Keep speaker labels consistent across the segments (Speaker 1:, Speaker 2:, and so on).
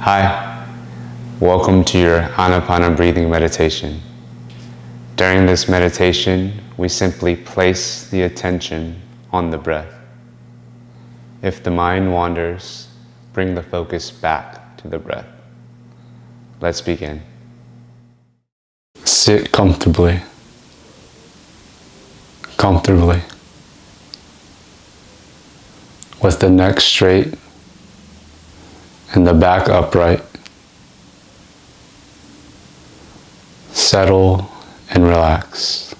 Speaker 1: Hi, welcome to your Anapana breathing meditation. During this meditation, we simply place the attention on the breath. If the mind wanders, bring the focus back to the breath. Let's begin. Sit comfortably. With the neck straight and the back upright. Settle and relax.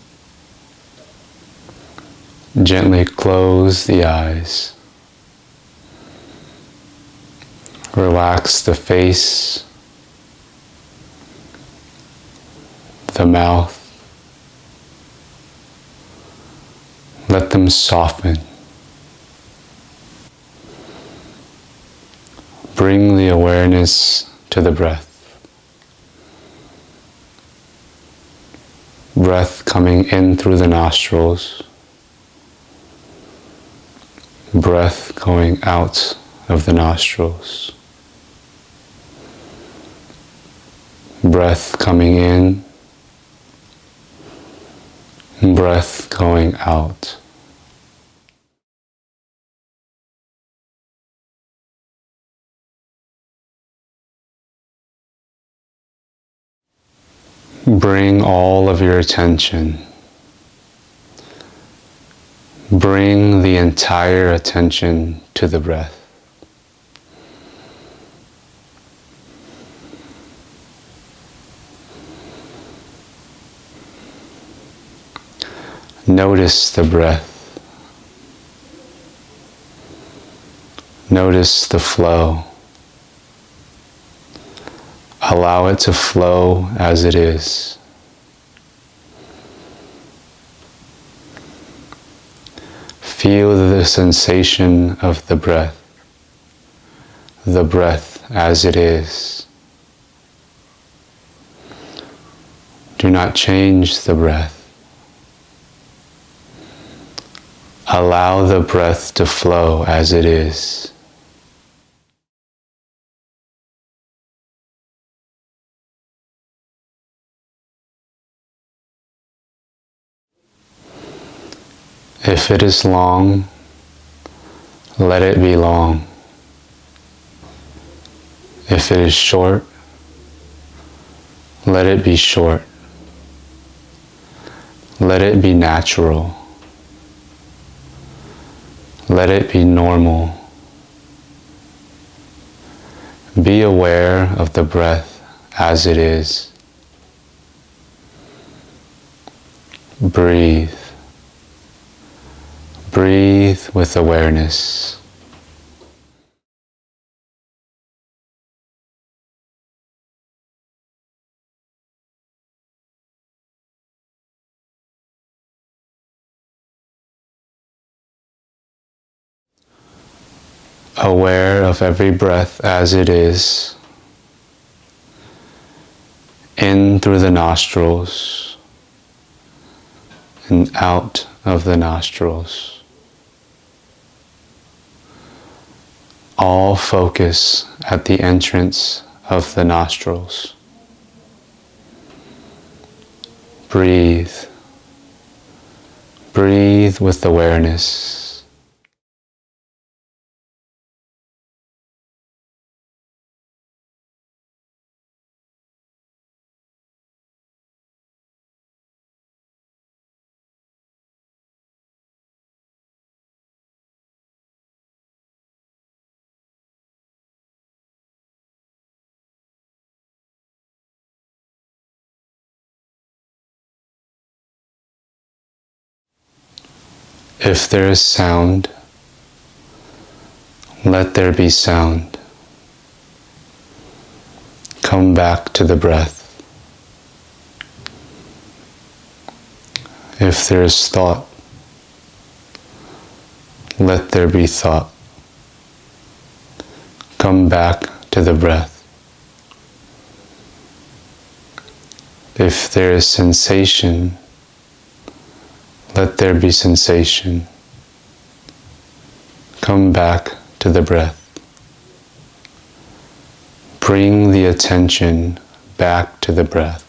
Speaker 1: Gently close the eyes. Relax the face, the mouth. Let them soften. Bring the awareness to the breath. Breath coming in through the nostrils. Breath going out of the nostrils. Breath coming in. Breath going out. Bring all of your attention. Bring the entire attention to the breath. Notice the breath. Notice the flow. Allow it to flow as it is. Feel the sensation of the breath as it is. Do not change the breath. Allow the breath to flow as it is. If it is long, let it be long. If it is short, let it be short. Let it be natural. Let it be normal. Be aware of the breath as it is. Breathe. Breathe with awareness. Aware of every breath as it is. In through the nostrils and out of the nostrils. All focus at the entrance of the nostrils. Breathe. Breathe with awareness. If there is sound, let there be sound. Come back to the breath. If there is thought, let there be thought. Come back to the breath. If there is sensation, let there be sensation. Come back to the breath. Bring the attention back to the breath.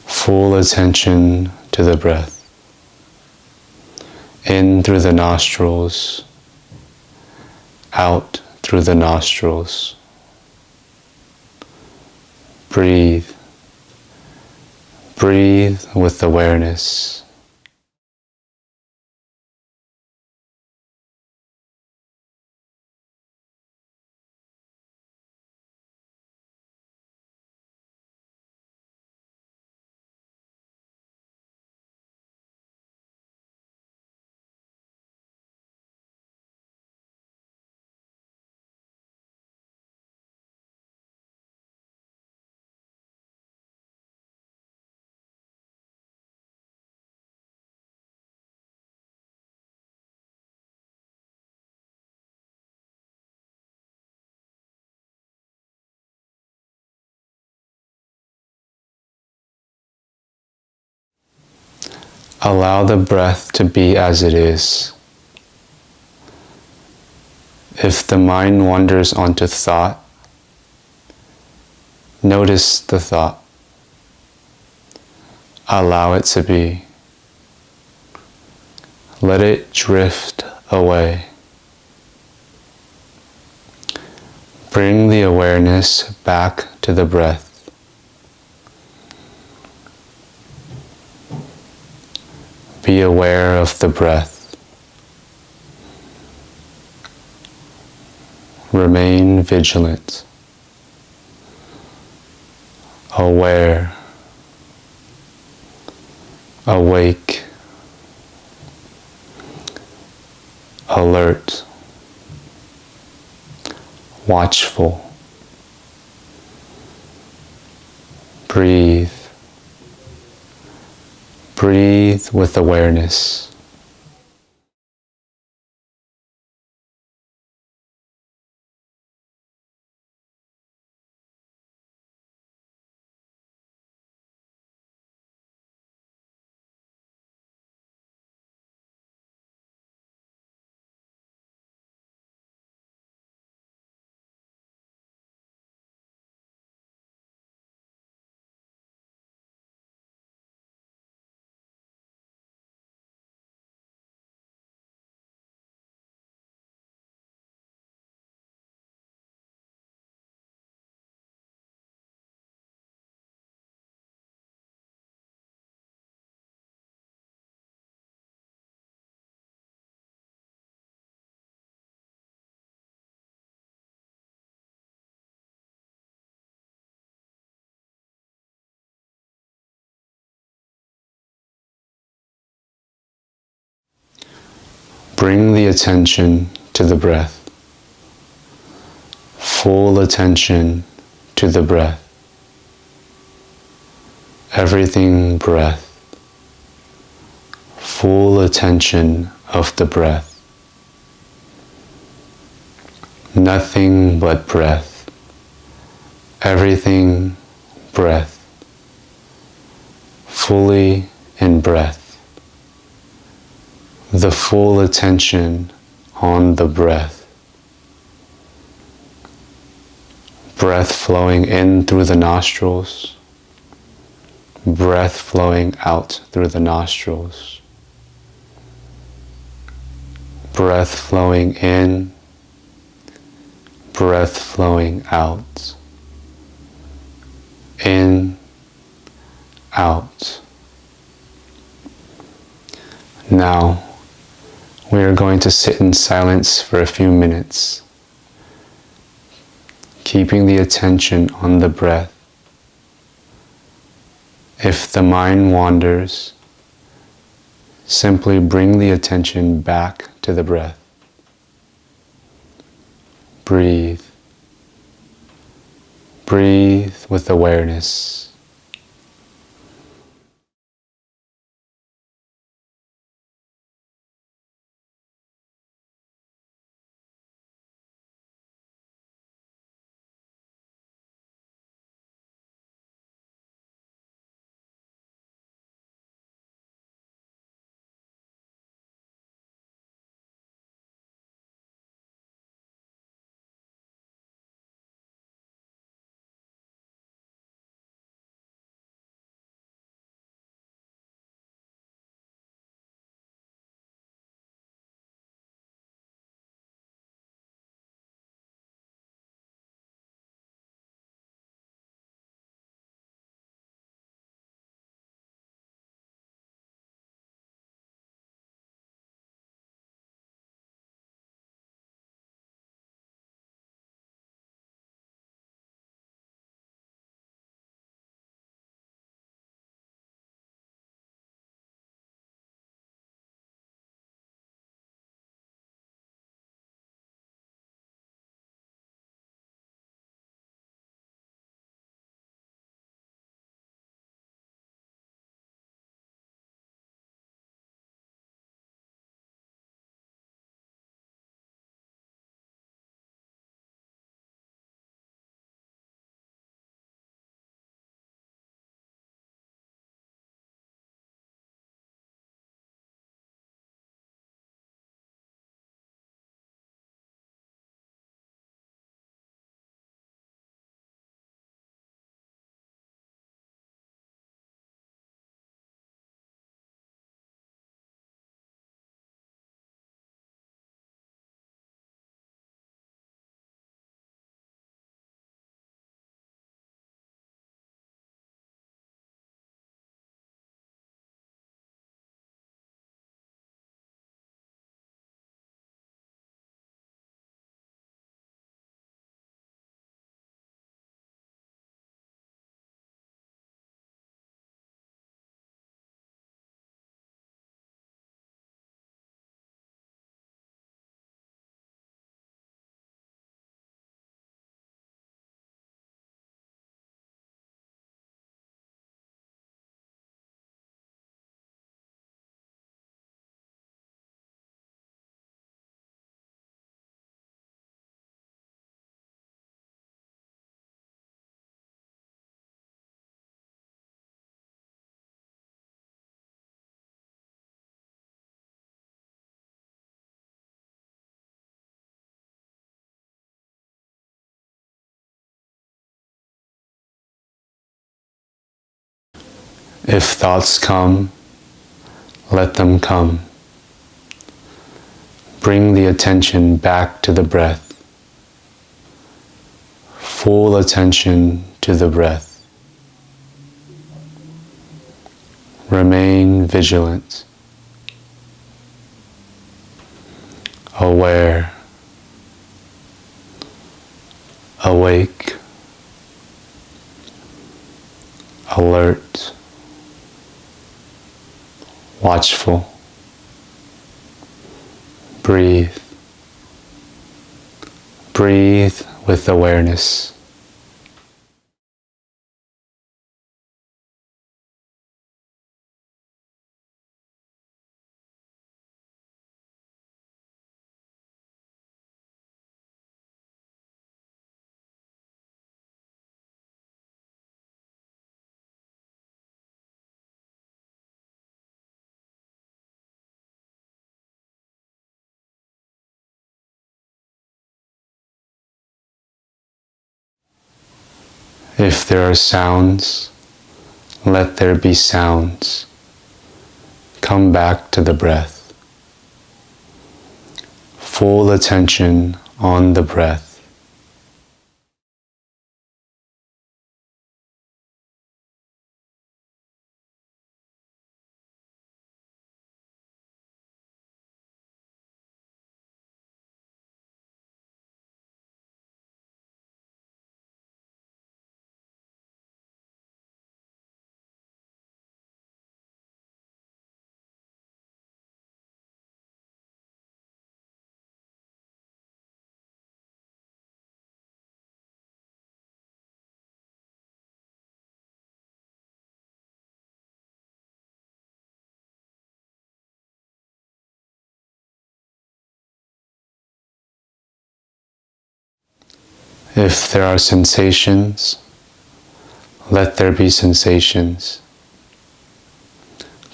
Speaker 1: Full attention to the breath. In through the nostrils, out through the nostrils. Breathe. Breathe with awareness. Allow the breath to be as it is. If the mind wanders onto thought, notice the thought. Allow it to be. Let it drift away. Bring the awareness back to the breath. Be aware of the breath. Remain vigilant. Aware. Awake. Alert. Watchful. Breathe. Breathe with awareness. Bring the attention to the breath. Full attention to the breath. Everything breath. Full attention of the breath. Nothing but breath. Everything breath. Fully in breath. The full attention on the breath. Breath flowing in through the nostrils. Breath flowing out through the nostrils. Breath flowing in. Breath flowing out. In, out. Now, we are going to sit in silence for a few minutes, keeping the attention on the breath. If the mind wanders, simply bring the attention back to the breath. Breathe. Breathe with awareness. If thoughts come, let them come. Bring the attention back to the breath. Full attention to the breath. Remain vigilant, aware, awake, alert, watchful. Breathe. Breathe with awareness. If there are sounds, let there be sounds. Come back to the breath. Full attention on the breath. If there are sensations, let there be sensations.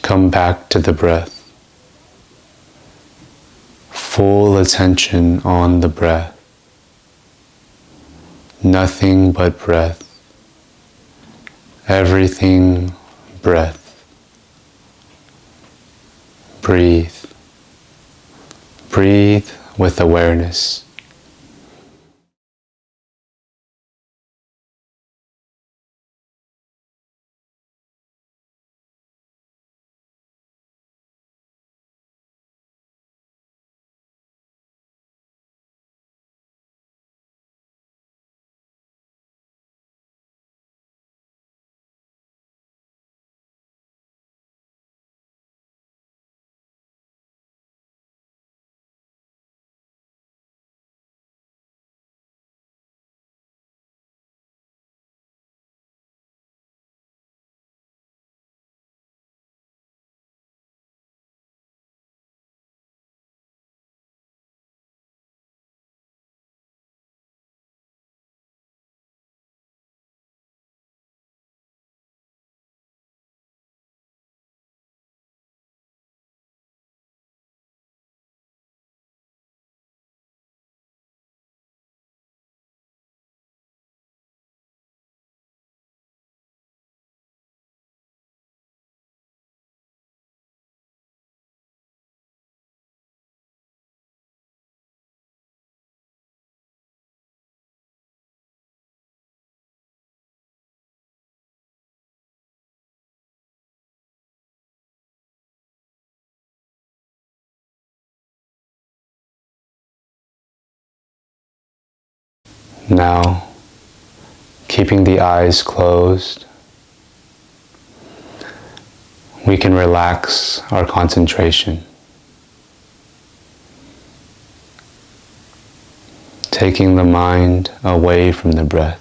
Speaker 1: Come back to the breath. Full attention on the breath. Nothing but breath. Everything breath. Breathe. Breathe with awareness. Now, keeping the eyes closed, we can relax our concentration, taking the mind away from the breath.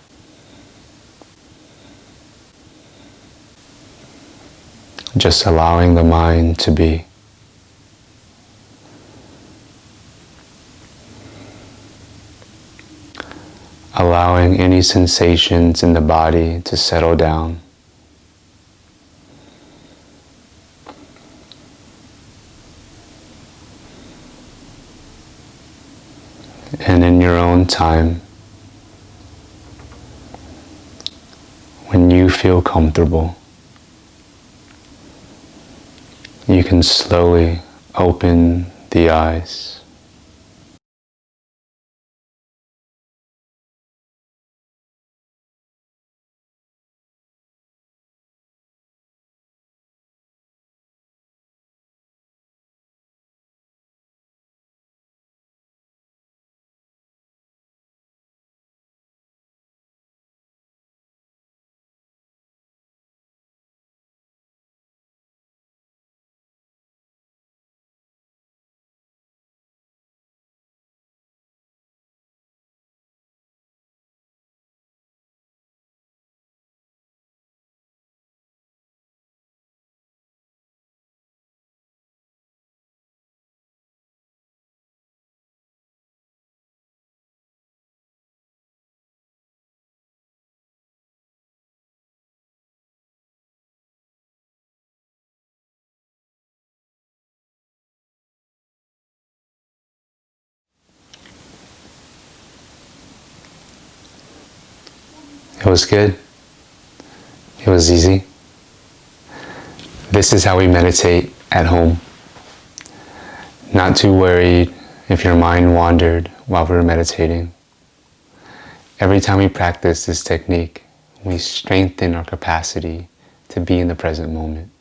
Speaker 1: Just allowing the mind to be. Allowing any sensations in the body to settle down. And in your own time, when you feel comfortable, can slowly open the eyes. It was good. It was easy. This is how we meditate at home. Not too worried if your mind wandered while we were meditating. Every time we practice this technique, we strengthen our capacity to be in the present moment.